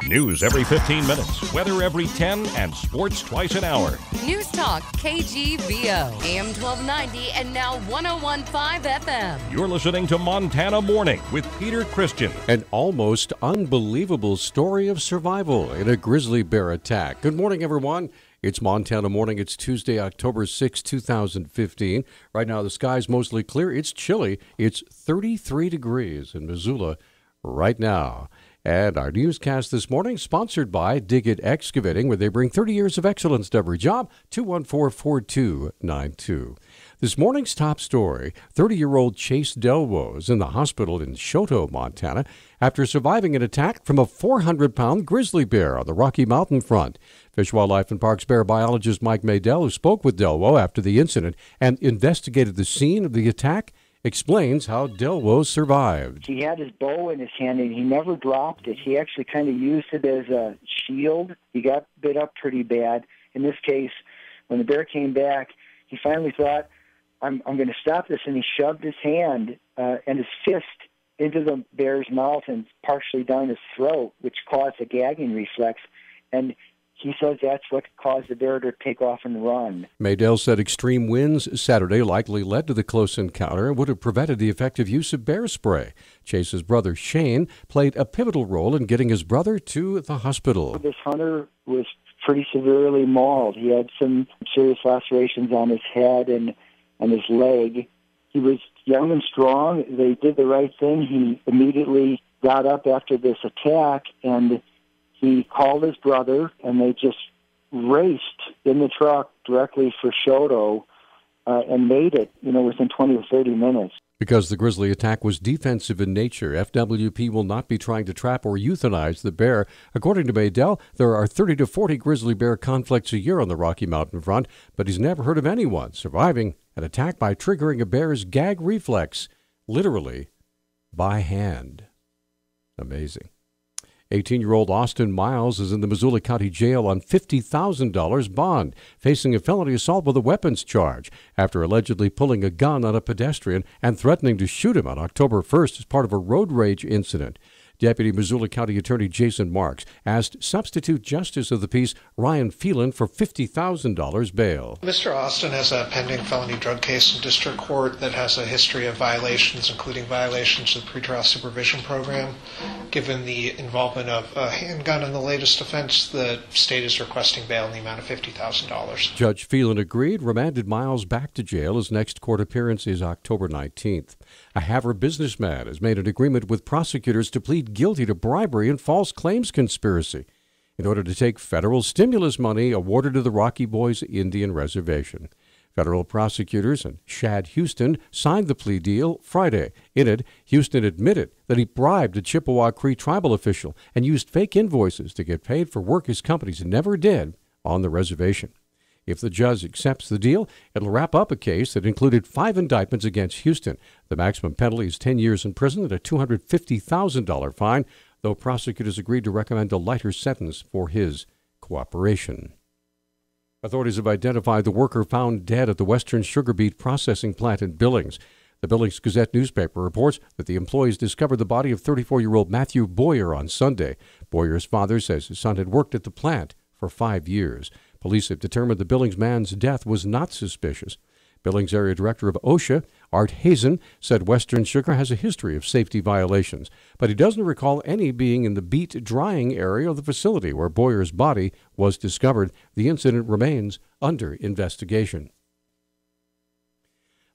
News every 15 minutes, weather every 10, and sports twice an hour. News Talk KGVO, AM 1290 and now 101.5 FM. You're listening to Montana Morning with Peter Christian. An almost unbelievable story of survival in a grizzly bear attack. Good morning, everyone. It's Montana Morning. It's Tuesday, October 6, 2015. Right now, the sky's mostly clear. It's chilly. It's 33 degrees in Missoula right now. And our newscast this morning, sponsored by Dig It Excavating, where they bring 30 years of excellence to every job, 214-4292. This morning's top story, 30-year-old Chase Delwo is in the hospital in Choteau, Montana, after surviving an attack from a 400-pound grizzly bear on the Rocky Mountain front. Fish, Wildlife, and Parks bear biologist Mike Maydell, who spoke with Delwo after the incident and investigated the scene of the attack, explains how Delwo survived. He had his bow in his hand, and he never dropped it. He actually kind of used it as a shield. He got bit up pretty bad. In this case, when the bear came back, he finally thought, I'm going to stop this, and he shoved his hand and his fist into the bear's mouth and partially down his throat, which caused a gagging reflex. And he says that's what caused the bear to take off and run. Maydell said extreme winds Saturday likely led to the close encounter and would have prevented the effective use of bear spray. Chase's brother Shane played a pivotal role in getting his brother to the hospital. This hunter was pretty severely mauled. He had some serious lacerations on his head and his leg. He was young and strong. They did the right thing. He immediately got up after this attack, and he called his brother, and they just raced in the truck directly for Choteau and made it, within 20 or 30 minutes. Because the grizzly attack was defensive in nature, FWP will not be trying to trap or euthanize the bear. According to Maydell, there are 30 to 40 grizzly bear conflicts a year on the Rocky Mountain front, but he's never heard of anyone surviving an attack by triggering a bear's gag reflex, literally by hand. Amazing. 18-year-old Austin Miles is in the Missoula County Jail on $50,000 bond, facing a felony assault with a weapons charge after allegedly pulling a gun on a pedestrian and threatening to shoot him on October 1st as part of a road rage incident. Deputy Missoula County Attorney Jason Marks asked Substitute Justice of the Peace Ryan Phelan for $50,000 bail. Mr. Austin has a pending felony drug case in district court that has a history of violations, including violations of the pretrial supervision program. Given the involvement of a handgun in the latest offense, the state is requesting bail in the amount of $50,000. Judge Phelan agreed, remanded Miles back to jail. His next court appearance is October 19th. A Havre businessman has made an agreement with prosecutors to plead guilty to bribery and false claims conspiracy in order to take federal stimulus money awarded to the Rocky Boys Indian Reservation. Federal prosecutors and Shad Houston signed the plea deal Friday. In it, Houston admitted that he bribed a Chippewa Cree tribal official and used fake invoices to get paid for work his companies never did on the reservation. If the judge accepts the deal, it'll wrap up a case that included 5 indictments against Houston. The maximum penalty is 10 years in prison and a $250,000 fine, though prosecutors agreed to recommend a lighter sentence for his cooperation. Authorities have identified the worker found dead at the Western Sugar Beet processing plant in Billings. The Billings Gazette newspaper reports that the employees discovered the body of 34-year-old Matthew Boyer on Sunday. Boyer's father says his son had worked at the plant for 5 years. Police have determined the Billings man's death was not suspicious. Billings Area Director of OSHA, Art Hazen, said Western Sugar has a history of safety violations, but he doesn't recall any being in the beet drying area of the facility where Boyer's body was discovered. The incident remains under investigation.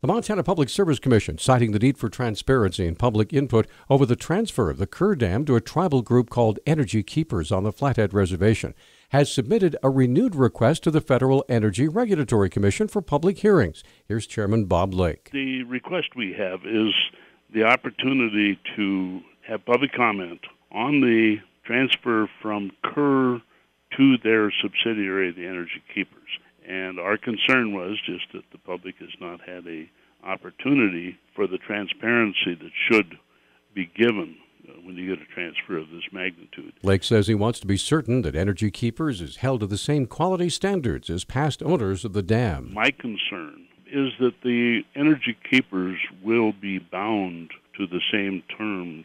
The Montana Public Service Commission, citing the need for transparency and public input over the transfer of the Kerr Dam to a tribal group called Energy Keepers on the Flathead Reservation, has submitted a renewed request to the Federal Energy Regulatory Commission for public hearings. Here's Chairman Bob Lake. The request we have is the opportunity to have public comment on the transfer from Kerr to their subsidiary, the Energy Keepers. And our concern was just that the public has not had a opportunity for the transparency that should be given when you get a transfer of this magnitude. Lake says he wants to be certain that Energy Keepers is held to the same quality standards as past owners of the dam. My concern is that the Energy Keepers will be bound to the same terms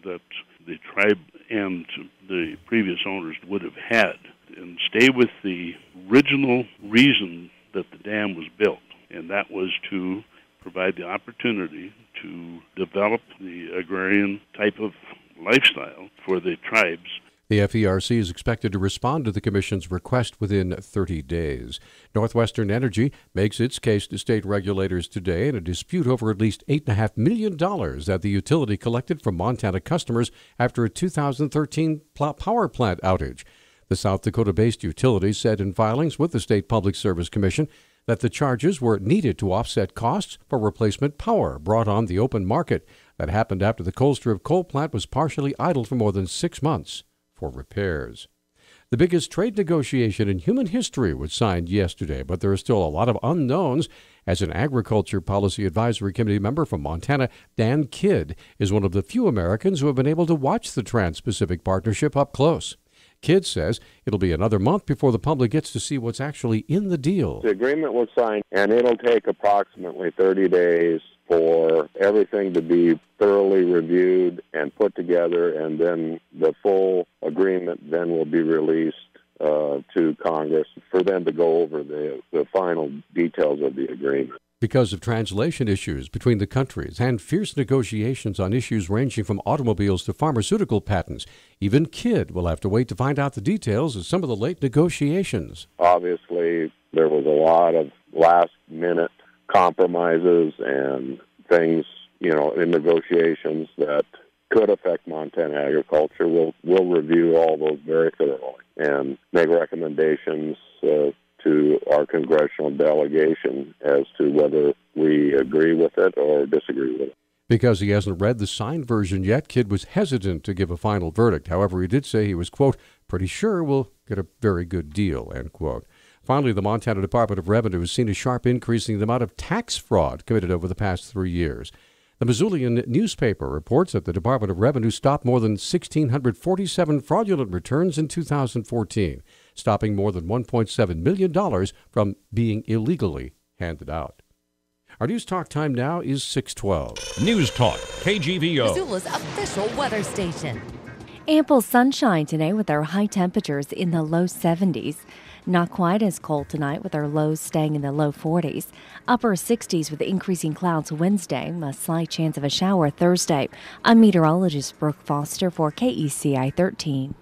that the tribe and the previous owners would have had, and stay with the original reason that the dam was built, and that was to provide the opportunity to develop the agrarian type of lifestyle for the tribes. The FERC is expected to respond to the Commission's request within 30 days. Northwestern Energy makes its case to state regulators today in a dispute over at least $8.5 million that the utility collected from Montana customers after a 2013 power plant outage. The South Dakota-based utility said in filings with the State Public Service Commission that the charges were needed to offset costs for replacement power brought on the open market. That happened after the Colstrip coal plant was partially idled for more than 6 months for repairs. The biggest trade negotiation in human history was signed yesterday, but there are still a lot of unknowns. As an Agriculture Policy Advisory Committee member from Montana, Dan Kidd is one of the few Americans who have been able to watch the Trans-Pacific Partnership up close. Kidd says it'll be another month before the public gets to see what's actually in the deal. The agreement was signed, and it'll take approximately 30 days for everything to be thoroughly reviewed and put together, and then the full agreement then will be released to Congress for them to go over the final details of the agreement. Because of translation issues between the countries and fierce negotiations on issues ranging from automobiles to pharmaceutical patents, even Kidd will have to wait to find out the details of some of the late negotiations. Obviously, there was a lot of last-minute compromises and things, in negotiations that could affect Montana agriculture. We'll review all those very thoroughly and make recommendations to our congressional delegation as to whether we agree with it or disagree with it. Because he hasn't read the signed version yet, Kidd was hesitant to give a final verdict. However, he did say he was, quote, pretty sure we'll get a very good deal, end quote. Finally, the Montana Department of Revenue has seen a sharp increase in the amount of tax fraud committed over the past 3 years. The Missoulian newspaper reports that the Department of Revenue stopped more than 1,647 fraudulent returns in 2014, stopping more than $1.7 million from being illegally handed out. Our News Talk time now is 6:12. News Talk, KGVO. Missoula's official weather station. Ample sunshine today with our high temperatures in the low 70s. Not quite as cold tonight with our lows staying in the low 40s. Upper 60s with increasing clouds Wednesday. A slight chance of a shower Thursday. I'm meteorologist Brooke Foster for KECI 13.